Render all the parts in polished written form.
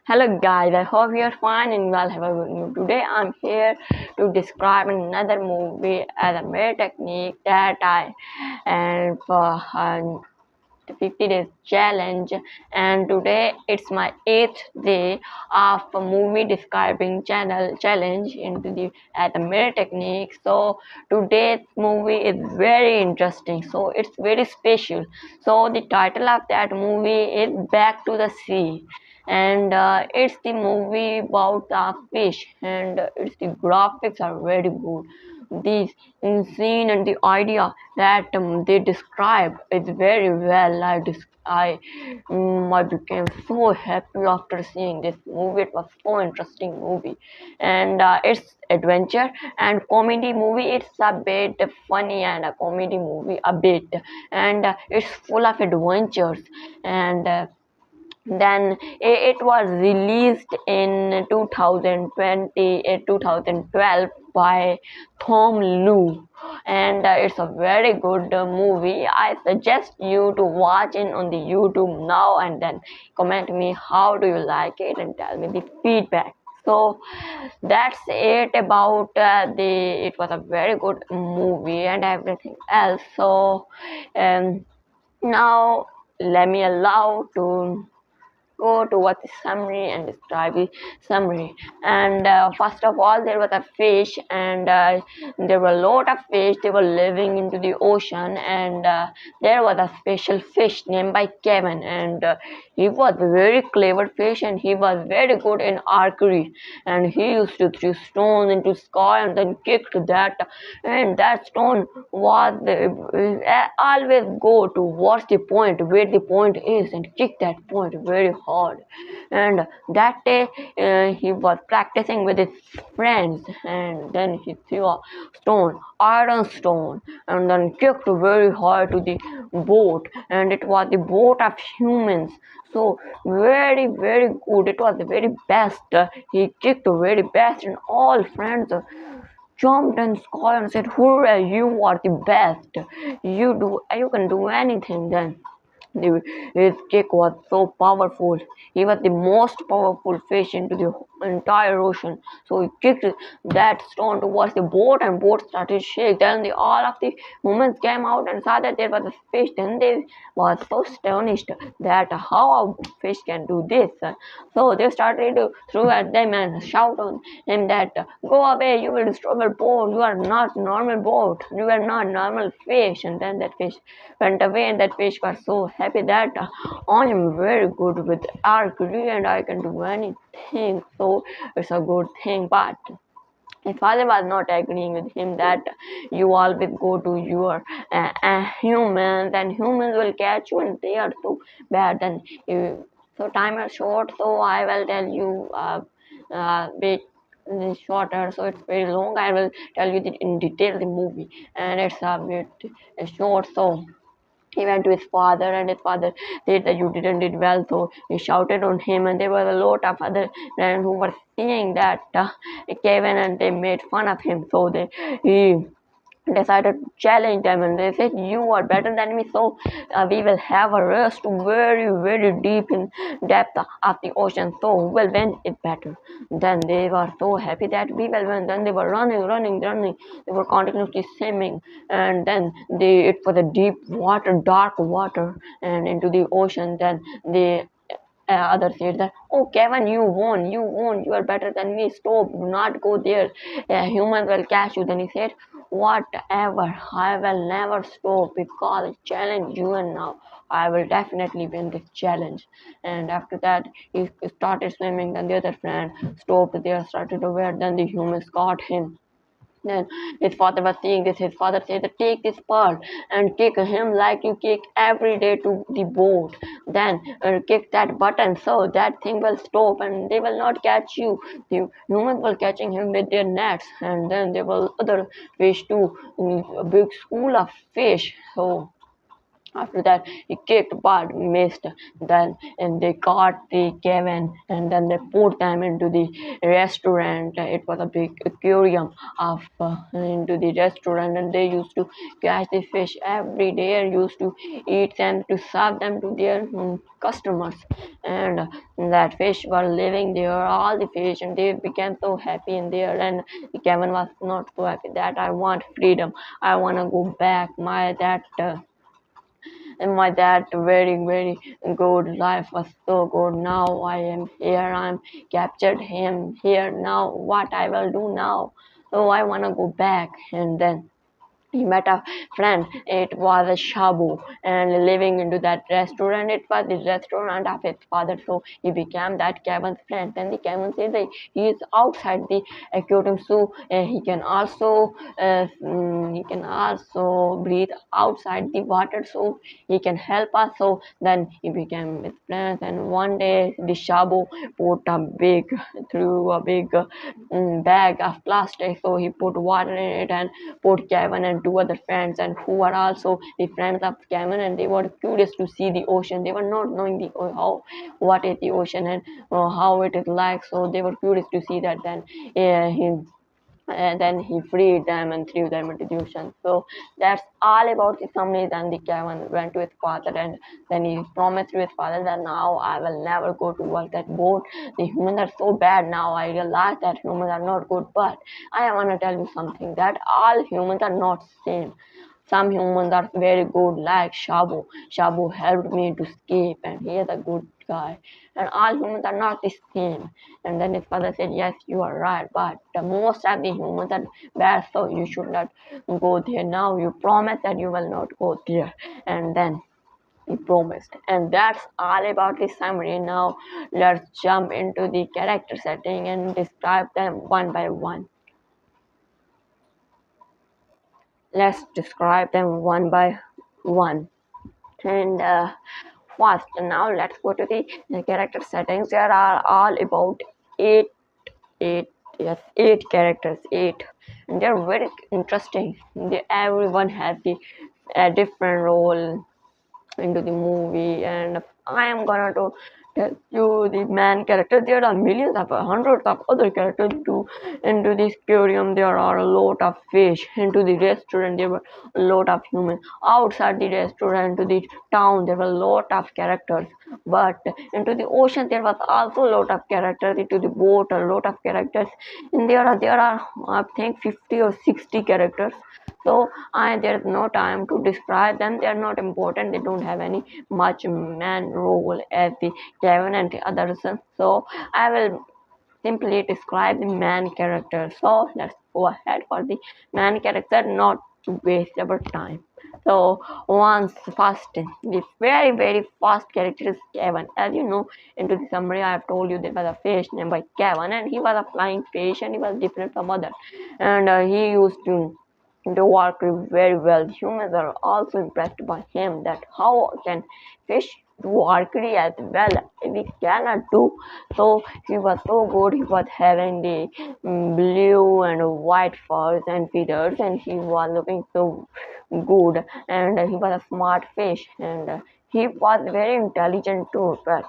Hello guys, I hope you're fine and well. Have a good mood. Today I'm here to describe another movie as a mere technique that I and for 50 days challenge, and today it's my 8th day of a movie describing channel challenge into the at the mirror technique. So today's movie is very interesting, so it's very special. So the title of that movie is Back to the Sea, and it's the movie about the fish, and it's the graphics are very good. This scene and the idea that they describe is very well. I became so happy after seeing this movie. It was so interesting movie, and it's adventure and comedy movie. It's a bit funny and a comedy movie a bit, and it's full of adventures and. Then it was released in 2020 2012 by Tom Lu, and it's a very good movie. I suggest you to watch it on the YouTube now, and then comment me how do you like it and tell me the feedback. So that's it about the it was a very good movie and everything else. So um, now let me allow to go towards the summary and describe the summary. And first of all, there was a fish, and there were a lot of fish. They were living into the ocean, and there was a special fish named by Kevin, and he was a very clever fish, and he was very good in archery, and he used to throw stones into sky and then kicked that, and that stone was always go towards the point where the point is and kick that point very hard. And that day he was practicing with his friends, and then he threw a stone, iron stone, and then kicked very hard to the boat, and it was the boat of humans. So very good. It was the very best. He kicked the very best, and all friends jumped and scored and said, "Hurrah! You are the best. You can do anything." Then his kick was so powerful. He was the most powerful fish into the entire ocean. So he kicked that stone towards the boat, and boat started to shake. Then all of the humans came out and saw that there was a fish. Then they were so astonished that how a fish can do this. So they started to throw at them and shout on him that go away, you will destroy our boat. You are not normal boat. You are not normal fish. And then that fish went away, and that fish was so happy that I am very good with archery and I can do anything. So it's a good thing, but his father was not agreeing with him that you always go to your humans, and humans will catch you and they are so bad. Then so time is short, so I will tell you bit shorter, so it's very long. I will tell you in detail the movie, and it's a bit short. So he went to his father, and his father said that you didn't did well, so he shouted on him, and there were a lot of other men who were seeing that Kevin, and they made fun of him. So he decided to challenge them, and they said you are better than me, so we will have a race to very deep in depth of the ocean, so who will win it better. Then they were so happy that we will win. Then they were running. They were continuously swimming, and then it was a deep water, dark water, and into the ocean. Then they others said that, oh Kevin, you are better than me, stop, do not go there, humans will catch you. Then he said, whatever, I will never stop because I challenge you, and now I will definitely win this challenge. And after that he started swimming. Then the other friend stopped there, started to wear. Then the humans caught him. Then his father was seeing this. His father said, take this pearl and kick him like you kick every day to the boat. Then kick that button so that thing will stop and they will not catch you. The humans were catching him with their nets, and then there were other fish too, a big school of fish. So After that, he kicked but missed. Then and they caught the Kevin and then they put them into the restaurant. It was a big aquarium of into the restaurant, and they used to catch the fish every day and used to eat them to serve them to their customers. And that fish were living there, all the fish, and they became so happy in there. And Kevin was not so happy that I want freedom. I want to go back. My that. And my dad very good life was so good. Now I am here, I'm captured him here. Now what I will do now? So I want to go back. And then he met a friend. It was a Shabu, and living into that restaurant. It was the restaurant of his father, so he became that Kevin's friend. Then the Kevin said that he is outside the aquarium, so he can also breathe outside the water, so he can help us. So then he became his friend. And one day the Shabu put a big through a big bag of plastic, so he put water in it and put Kevin and two other friends, and who are also the friends of Kevin, and they were curious to see the ocean. They were not knowing the how what is the ocean and how it is like, so they were curious to see that. Then he and then he freed them and threw them into the ocean. So that's all about the summary. Then the Kevin went to his father, and then he promised to his father that now I will never go to work that boat. The humans are so bad now. I realize that humans are not good, but I want to tell you something, that all humans are not same. Some humans are very good, like Shabu. Shabu helped me to escape, and he is a good guy. And all humans are not the same. And then his father said, yes, you are right, but the most of the humans are bad, so you should not go there. Now you promise that you will not go there. And then he promised. And that's all about the summary. Now let's jump into the character setting and describe them one by one. Let's describe them one by one. And first, now let's go to the character settings. There are all about eight, eight, yes, eight characters, eight, and they're very interesting. Everyone has a different role into the movie, and I am gonna to tell you the main character. There are millions of hundreds of other characters too. Into this aquarium there are a lot of fish. Into the restaurant there were a lot of humans. Outside the restaurant to the town there were a lot of characters. But into the ocean there was also a lot of characters. Into the boat a lot of characters. And there are I think 50 or 60 characters. So there's no time to describe them. They are not important. They don't have any much man role as the Kevin and the others. So I will simply describe the main character. So let's go ahead for the main character, not to waste our time. So once first, the very first character is Kevin. As you know, into the summary I have told you there was a fish named by Kevin, and he was a flying fish, and he was different from other, and he used to do work very well. Humans are also impressed by him, that how can fish do archery as well. We cannot do. So he was so good. He was having the blue and white furs and feathers, and he was looking so good. And he was a smart fish, and he was very intelligent too. But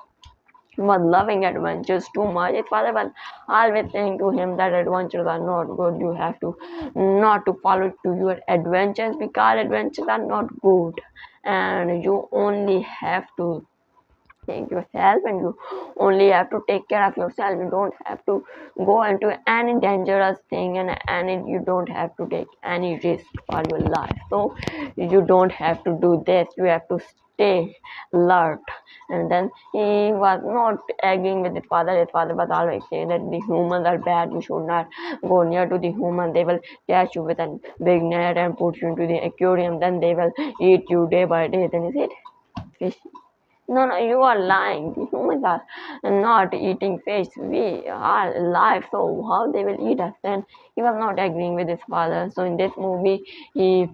he was loving adventures too much. His father was always saying to him that adventures are not good. You have to not to follow to your adventures, because adventures are not good, and you only have to think yourself, and you only have to take care of yourself. You don't have to go into any dangerous thing, and any you don't have to take any risk for your life. So you don't have to do this. You have to stay alert. And then he was not agreeing with his father. His father was always saying that the humans are bad. You should not go near to the human. They will catch you with a big net and put you into the aquarium. Then they will eat you day by day. Then he said, fish. No, no, you are lying. The humans are not eating fish. We are alive, so how they will eat us? Then he was not agreeing with his father. So in this movie, he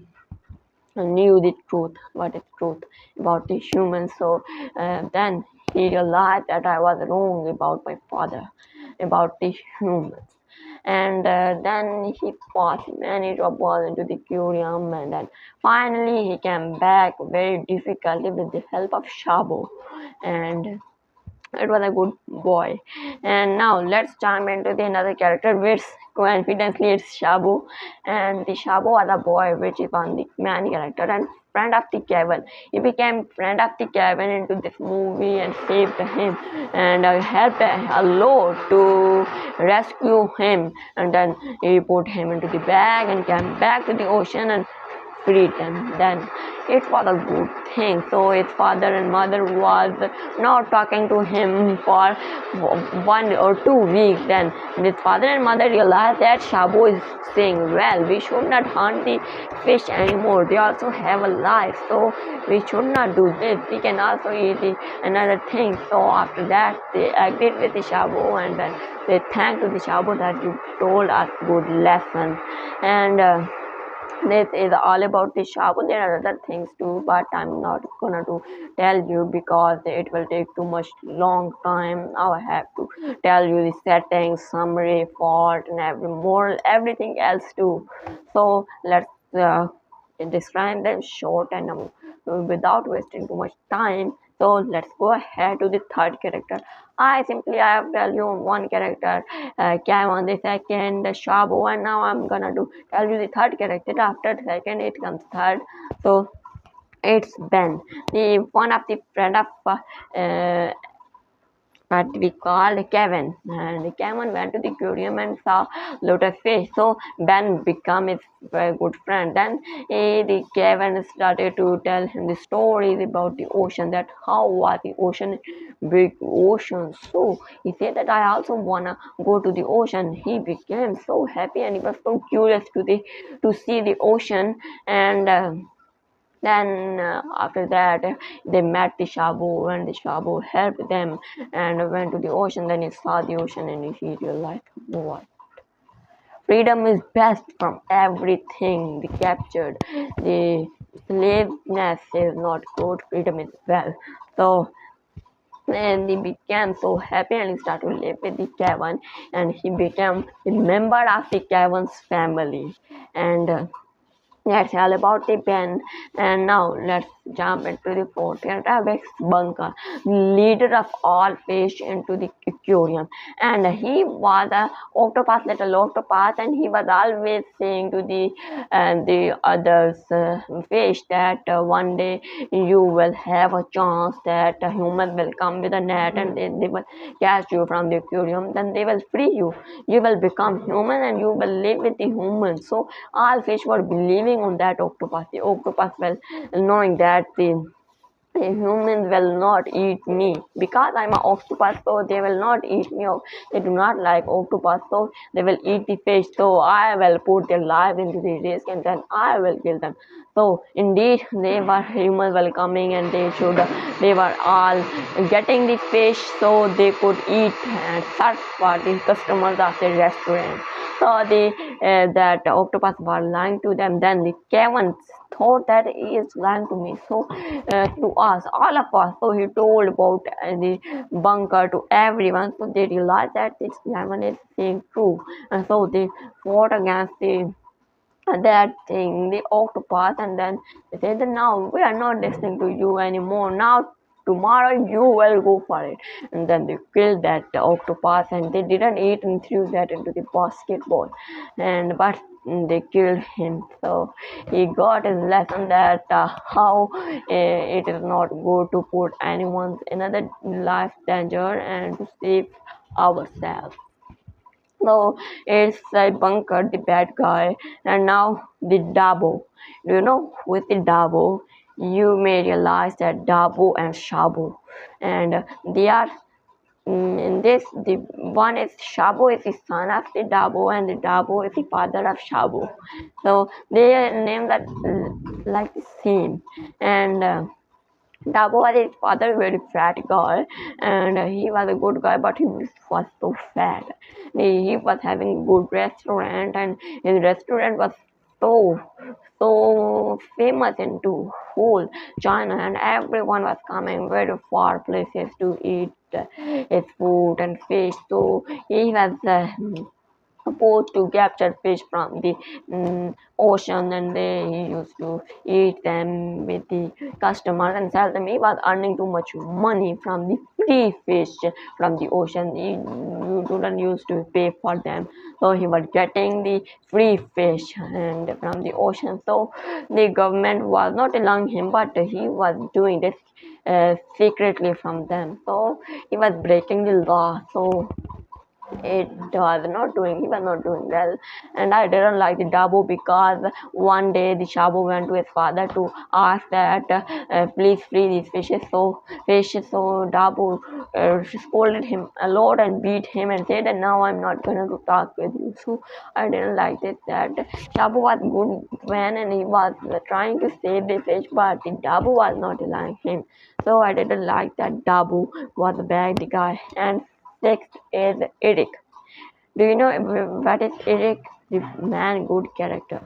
knew the truth, what is truth about the humans. So then he realized that I was wrong about my father, about the humans. and then he passed many troubles into the aquarium, and then finally he came back very difficultly with the help of Shabu, and it was a good boy. And now let's jump into the another character, which coincidentally it's Shabu. And the Shabu was a boy which is on the main character and friend of the Kevin. He became friend of the Kevin into this movie and saved him and helped a lot to rescue him. And then he put him into the bag and came back to the ocean and freed them. Then it was a good thing. So his father and mother was not talking to him for 1 or 2 weeks. Then his father and mother realized that Shabu is saying, well, we should not hunt the fish anymore. They also have a life, so we should not do this. We can also eat another thing. So after that, they agreed with the Shabu, and then they thanked to the Shabu that you told us good lesson. And this is all about the Shabu. There are other things too, but I'm not gonna to tell you because it will take too much long time. Now I have to tell you the settings, summary, fault, and everything else too. So let's describe them short and without wasting too much time. So let's go ahead to the third character. I have tell you one character, Kevin, the second, Shabu, and now I'm gonna tell you the third character. After second, it comes third. So it's Ben, the one of the friend of uh, but we called Kevin, and Kevin went to the aquarium and saw lot of fish. So Ben became his very good friend. Then the Kevin started to tell him the stories about the ocean, that how was the ocean, big ocean. So he said that I also wanna go to the ocean. He became so happy and he was so curious to see the ocean. And then after that, they met the Shabu, and the Shabu helped them and went to the ocean. Then he saw the ocean and he realized, what? Freedom is best from everything they captured. The slaveness is not good, freedom is well. So and he became so happy and he started to live with the Kevin, and he became a member of the Kevin's family. And that's all about the Ben. And now let's jump into the fourth character, Bunker, leader of all fish into the aquarium. And he was a octopus, little octopus, and he was always saying to the others fish that one day you will have a chance that a human will come with a net and they will catch you from the aquarium. Then they will free you. You will become human and you will live with the humans. So all fish were believing on that octopus. The octopus well knowing that the humans will not eat me because I'm an octopus, so they will not eat me. They do not like octopus, so they will eat the fish. So I will put their life into the risk and then I will kill them. So indeed, they were humans welcoming and they were all getting the fish so they could eat and serve for the customers of the restaurant. So that octopus were lying to them. Then the Kevin thought that he is lying to me, so to us, all of us. So he told about the bunker to everyone. So they realized that this Kevin is saying true, and so they fought against the that thing, the octopus, and then they said that now we are not listening to you anymore. Now tomorrow you will go for it. And then they killed that octopus and they didn't eat and threw that into the basketball. And but they killed him. So he got his lesson that how it is not good to put anyone's another life danger and to save ourselves. So it's Bunker, the bad guy, and now the Dabo. Do you know who is the Dabo? You may realize that Dabo and Shabu, and they are in this. The one is Shabu is the son of the Dabo, and the Dabo is the father of Shabu. So they are named that like the same, and. Dabo was his father, very fat guy, and he was a good guy, but he was so fat. He was having good restaurant, and his restaurant was so famous into whole China, and everyone was coming very far places to eat his food and fish. So he was supposed to capture fish from the ocean, and they used to eat them with the customers and sell them. He was earning too much money from the free fish from the ocean. He you didn't used to pay for them, so he was getting the free fish and from the ocean. So the government was not allowing him, but he was doing this secretly from them. So he was breaking the law. So he was not doing well, and I didn't like the Dabu because one day the Shabu went to his father to ask that please free these fishes. So Dabu scolded him a lot and beat him and said that now I'm not gonna to talk with you. So I didn't like it that Shabu was good man and he was trying to save the fish, but the Dabu was not allowing him. So I didn't like that Dabu was a bad guy. And next is Eric. Do you know what is Eric? The man good character.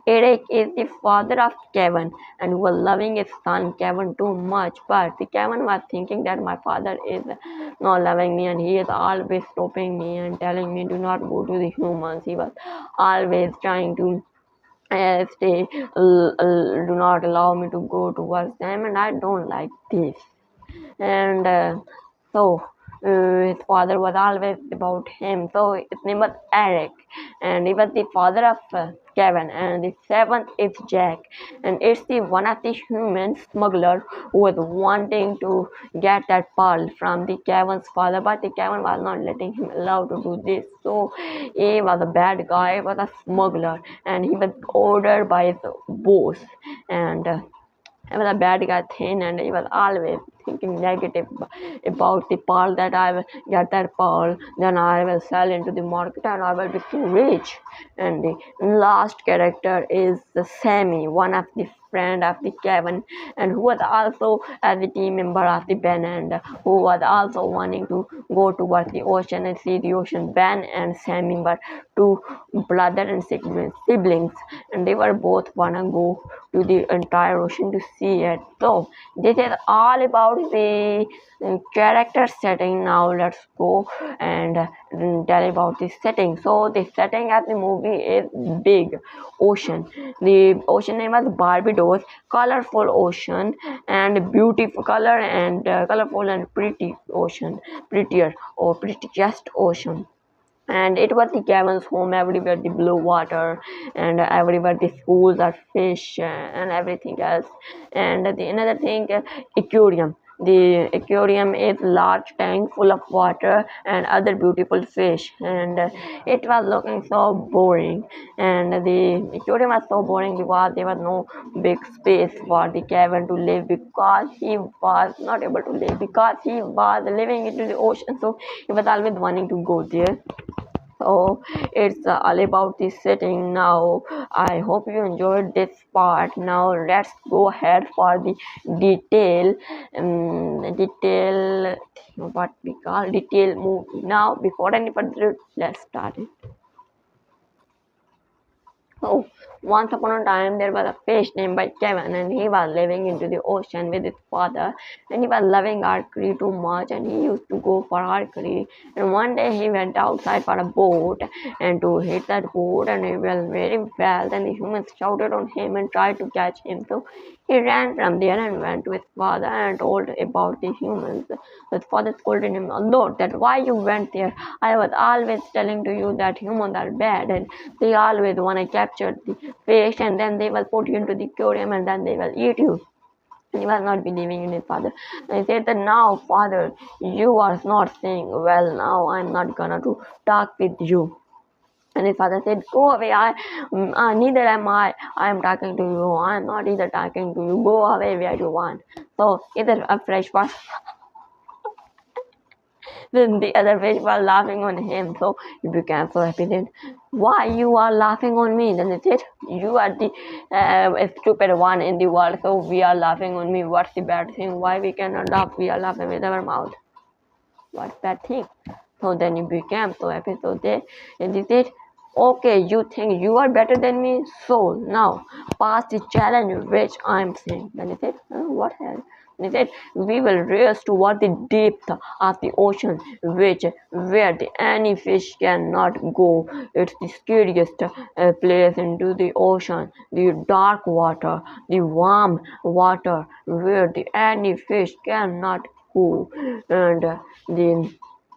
Eric is the father of Kevin and was loving his son Kevin too much. But Kevin was thinking that my father is not loving me and he is always stopping me and telling me do not go to the humans. He was always trying to stay, do not allow me to go towards them, and I don't like this. And so his father was always about him. So his name was Eric, and he was the father of Kevin. And the seventh is Jack, and it's the one of the human smuggler who was wanting to get that pearl from the Kevin's father, but the Kevin was not letting him allow to do this. So he was a bad guy, he was a smuggler, and he was ordered by his boss. And I was a bad guy thin and he was always thinking negative about the pearl that I will get that pearl, then I will sell into the market and I will become rich. And the last character is the Sammy, one of the friend of the Kevin, and who was also as a team member of the Ben, and who was also wanting to go towards the ocean and see the ocean. Ben and Sammy were two brother and siblings, and they were both wanna go to the entire ocean to see it. So this is all about the character setting. Now let's go and tell about the setting. So the setting of the movie is big ocean. The ocean name was Barbados, colorful ocean and beautiful color and colorful and pretty ocean, prettier or prettiest ocean. And it was the Kevin's home. Everywhere the blue water and everywhere the schools are fish and everything else. And the another thing, aquarium. The aquarium is large tank full of water and other beautiful fish, and it was looking so boring. And the aquarium was so boring because there was no big space for the Kevin to live, because he was not able to live because he was living into the ocean. So he was always wanting to go there. So it's all about the setting. Now I hope you enjoyed this part. Now let's go ahead for the detail, detail, what we call detail movie. Now before any further, let's start it. So, once upon a time, there was a fish named by Kevin, and he was living into the ocean with his father. And he was loving archery too much, and he used to go for archery. And one day, he went outside for a boat and to hit that boat, and he was very well. Then the humans shouted on him and tried to catch him. So he ran from there and went to his father and told about the humans. His father scolded him a lot that why you went there. I was always telling to you that humans are bad and they always want to capture the fish and then they will put you into the aquarium and then they will eat you. And he was not believing in his father. And he said that now, father, you are not saying well. Now I'm not gonna to talk with you. And his father said, go away, neither am I am talking to you, I'm not either talking to you, go away where you want. So either a fresh one. Then the other fish was laughing on him, so he became so happy. Then, why you are laughing on me? Then he said, you are the stupid one in the world, so we are laughing on me. What's the bad thing? Why we cannot laugh? We are laughing with our mouth. What's that thing? So then he became so happy. So they said, okay, you think you are better than me, so now pass the challenge which I'm saying. Then he said, what hell? They said, we will race toward the depth of the ocean, which where any fish cannot go. It's the scariest place into the ocean, the dark water, the warm water, where any fish cannot go. And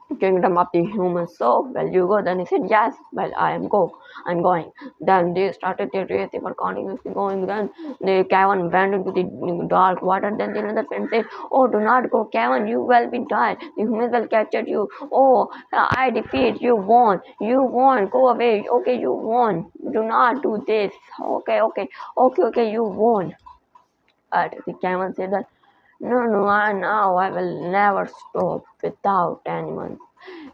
the kingdom of the humans. So, well, you go. Then he said, yes, well, I'm going. Then they started their race. They were continuously going. Then the Kevin went into the dark water. Then the another friend said, oh, do not go, Kevin. You will be died. The humans will capture you. Oh, I defeat. You won. You won. Go away. Okay, you won. Do not do this. Okay. You won. But the Kevin said that no, now I will never stop without anyone.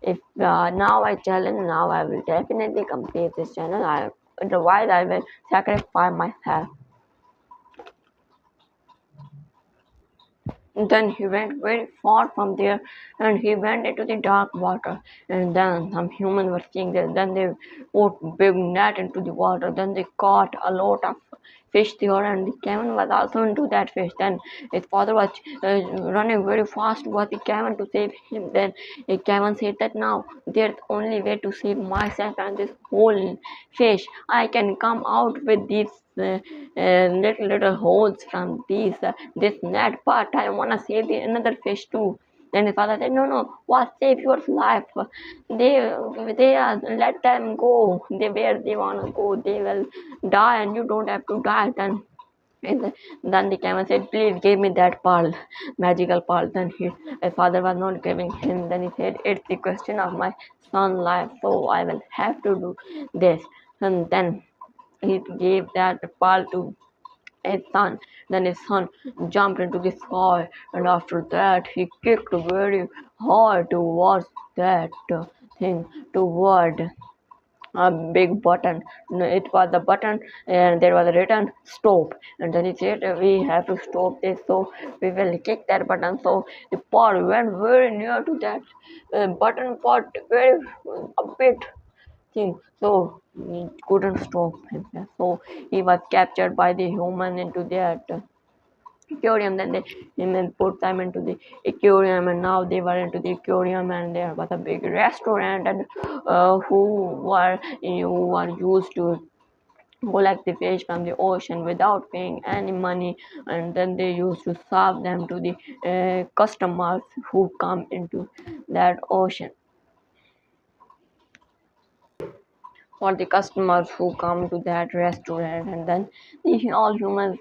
If now I challenge, now I will definitely complete this channel. Otherwise I will sacrifice myself. Then he went very far from there and he went into the dark water. And then some humans were seeing this. Then they put big net into the water. Then they caught a lot of fish there and Kevin was also into that fish. Then his father was running very fast towards the Kevin to save him. Then Kevin said that now there's only way to save myself and this whole fish. I can come out with these little holes from this net, but I wanna save another fish too. Then his father said, no, what save your life? They are let them go. They where they wanna go. They will die, and you don't have to die. Then the camel said, please give me that pearl, magical pearl. Then his father was not giving him. Then he said, it's the question of my son's life, so I will have to do this. And then he gave that pearl to his son. Then his son jumped into the sky, and after that, he kicked very hard towards that thing, toward a big button. It was the button, and there was written stop. And then he said, we have to stop this, so we will kick that button. So the ball went very near to that button, but very a bit thing. So he couldn't stop him. So he was captured by the human into that aquarium. Then they and then put them into the aquarium, and now they were into the aquarium, and there was a big restaurant, and who were used to collect the fish from the ocean without paying any money, and then they used to serve them to the customers who come into that ocean. For the customers who come to that restaurant, and then all humans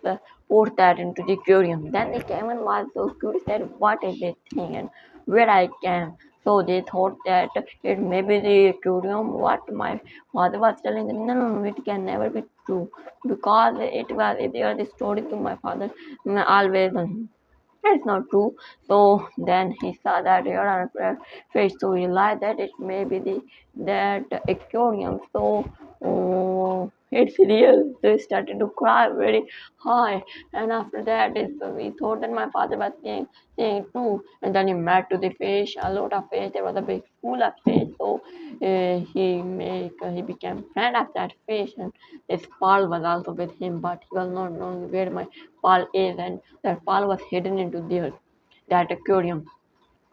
put that into the aquarium. Then the Kevin was so curious that what is this thing and where I came. So they thought that it may be the aquarium. What my father was telling them, no, it can never be true, because it was they are the story to my father always. It's not true. So then he saw that here on a fish, so he realized that it may be that aquarium. So it's real. So he started to cry very high, and after that, he thought that my father was saying too. And then he met to the fish, a lot of fish. There was a big school of fish. So he became friend of that fish, and his Paul was also with him, but he was not knowing where my Paul is, and that Paul was hidden into there, that aquarium.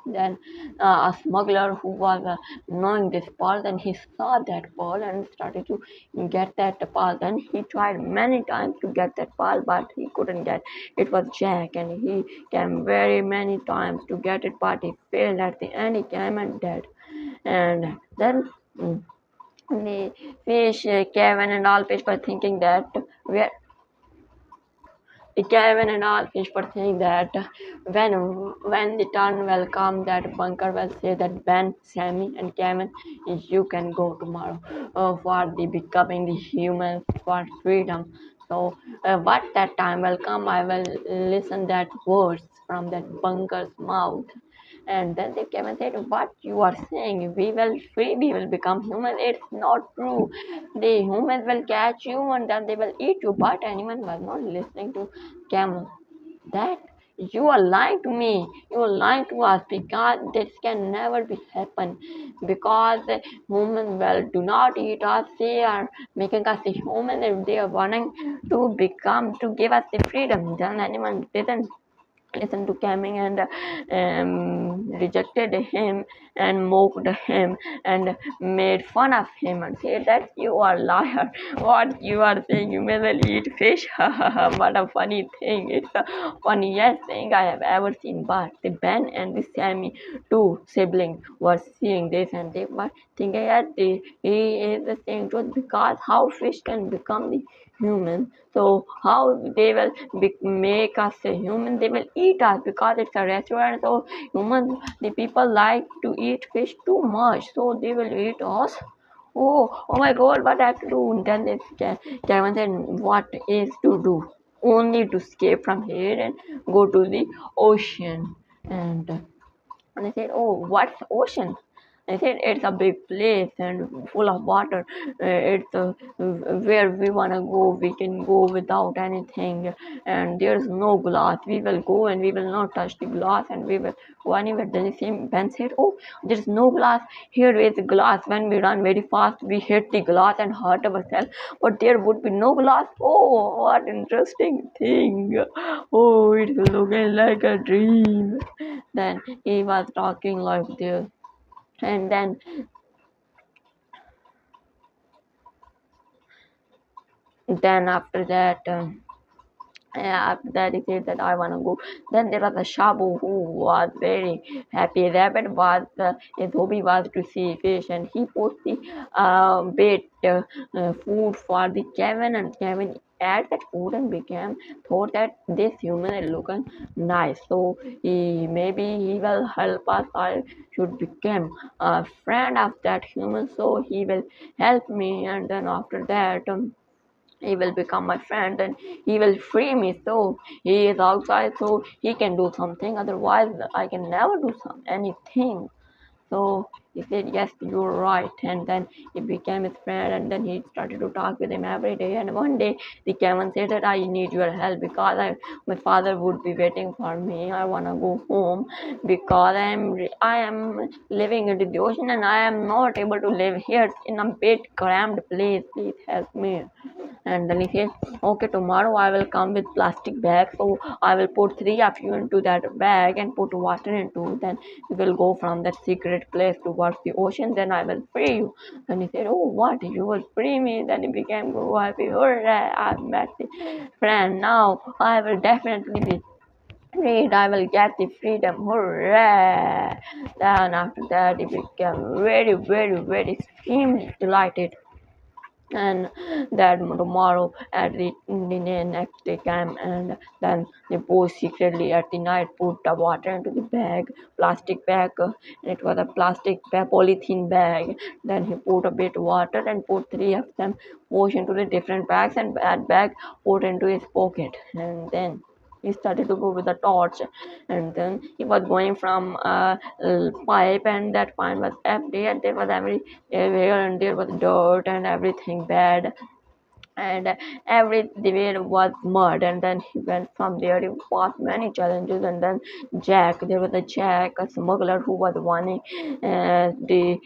Then a smuggler who was knowing this pearl, then he saw that pearl and started to get that pearl. Then he tried many times to get that pearl, but he couldn't get. It was Jack, and he came very many times to get it, but he failed at the end. He came and dead. And then the fish, Kevin and all fish were thinking that we Kevin and all fish were saying that when the turn will come, that Bunker will say that Ben, Sammy, and Kevin, you can go tomorrow for the becoming the humans for freedom. So, what that time will come, I will listen that words from that Bunker's mouth. And then they came and said, what you are saying, we will free, we will become human. It's not true. The humans will catch you and then they will eat you. But anyone was not listening to Camel. That you are lying to me. You are lying to us, because this can never be happen. Because the humans will do not eat us. They are making us the human. If they are wanting to become to give us the freedom, then anyone didn't listened to Camming and rejected him and mocked him and made fun of him and said that you are liar. What you are saying? You may well eat fish. What a funny thing! It's the funniest thing I have ever seen. But the Ben and the Sammy, two siblings, were seeing this and they were thinking that he is the same truth because how fish can become the human, so how they will make us a human, they will eat us because it's a restaurant, so humans, the people like to eat fish too much, so they will eat us. Oh my god, what I have to do? And then Kevin said, what is to do? Only to escape from here and go to the ocean. And I said, oh, what's ocean? I said, it's a big place and full of water. It's where we want to go. We can go without anything. And there's no glass. We will go and we will not touch the glass and we will go anywhere. Then the same Ben said, oh, there's no glass. Here is glass. When we run very fast, we hit the glass and hurt ourselves. But there would be no glass. Oh, what interesting thing. Oh, it's looking like a dream. Then he was talking like this. And then after that he said that I want to go. Then there was a Shabu who was very happy. Rabbit was his hobby was to see fish, and he put the bait food for the Kevin, and Kevin ate that food and became thought that this human is looking nice, so maybe he will help us. I should become a friend of that human, so he will help me, and then after that. He will become my friend and he will free me, so he is outside, so he can do something, otherwise I can never do anything. So he said, yes, you're right. And then he became his friend and then he started to talk with him every day. And one day the Kevin said that I need your help because my father would be waiting for me. I want to go home because I am living in the ocean and I am not able to live here in a bit cramped place. Please help me. And then he said, okay, tomorrow I will come with plastic bag, so I will put three of you into that bag and put water into, then we will go from that secret place towards the ocean, then I will free you. Then he said, oh, what, you will free me? Then he became so happy. Hooray, I met the friend, now I will definitely be freed, I will get the freedom. Hooray. Then after that he became very, very, very extremely delighted. And that tomorrow at the next day came, and then they both secretly at the night put the water into the bag, plastic bag, and it was a plastic bag, polythene bag. Then he put a bit water and put three of them wash into the different bags, and that bag put into his pocket. And then he started to go with a torch, and then he was going from a pipe, and that pipe was empty, and there was everywhere, and there was dirt and everything bad, and everywhere was mud. And then he went from there, he passed many challenges, and then there was a Jack, a smuggler who was wanting the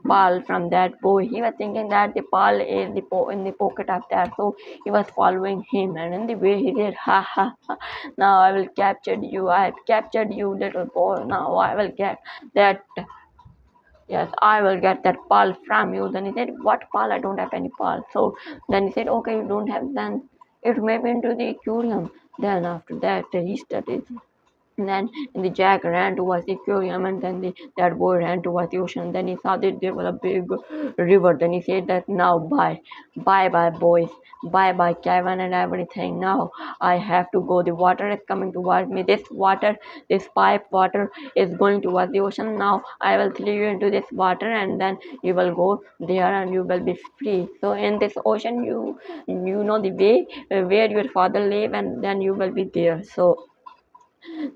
pearl from that boy. He was thinking that the pearl is in the pocket of that, so he was following him, and in the way he said, ha ha ha, now I will capture you, I have captured you, little boy, now I will get that. Yes, I will get that pearl from you. Then he said, what pearl? I don't have any pearl. So then he said, okay, you don't have, then it may be into the aquarium. Then after that, he started, and then the Jack ran towards the aquarium, and then that boy ran towards the ocean. Then he saw that there was a big river. Then he said that now bye boys, bye Kevin and everything. Now I have to go. The water is coming towards me. This pipe water is going towards the ocean. Now I will throw you into this water, and then you will go there and you will be free. So in this ocean, you know the way where your father live, and then you will be there. So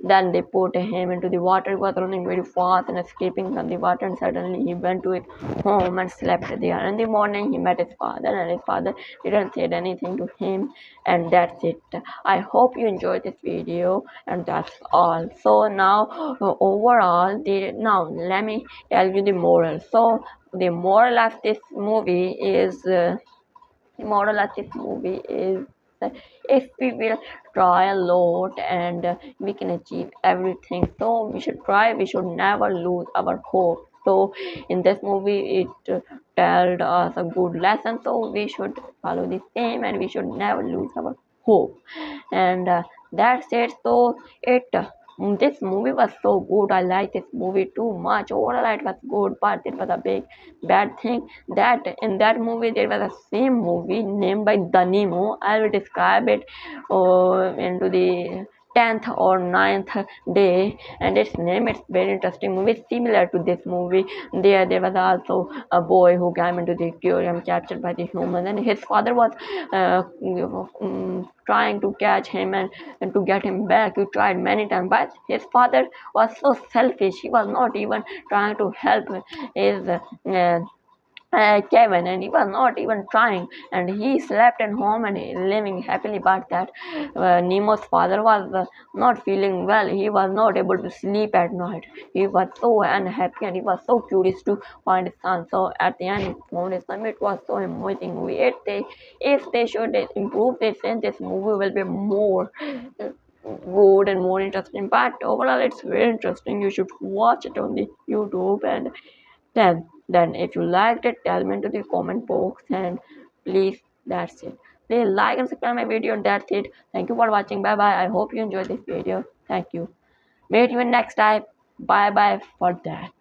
then they put him into the water. He was running very fast and escaping from the water, and suddenly he went to his home and slept there. In the morning, he met his father, and his father didn't say anything to him, and that's it. I hope you enjoyed this video, and that's all. So now, overall, now let me tell you the moral. So the moral of this movie is if we will try a lot, and we can achieve everything. So we should try, we should never lose our hope. So in this movie it told us a good lesson, so we should follow the same, and we should never lose our hope. And that's it. So it this movie was so good. I like this movie too much. Overall it was good, but it was a big bad thing that in that movie there was a same movie named by the Nemo. I will describe it into the 10th or 9th day, and its name, it's very interesting movie similar to this movie. There was also a boy who came into the aquarium captured by the humans, and his father was trying to catch him, and to get him back. He tried many times, but his father was so selfish. He was not even trying to help his Kevin, and he was not even trying, and he slept at home and living happily. But that Nemo's father was not feeling well. He was not able to sleep at night. He was so unhappy, and he was so curious to find his son. So at the end, he found his son. It was so amazing movie. If they should improve this, then this movie will be more good and more interesting. But overall, it's very interesting. You should watch it on the YouTube. And then if you liked it, tell me into the comment box, and please, that's it. Please like and subscribe my video, and that's it. Thank you for watching. Bye bye. I hope you enjoyed this video. Thank you. Meet you in next time. Bye bye for that.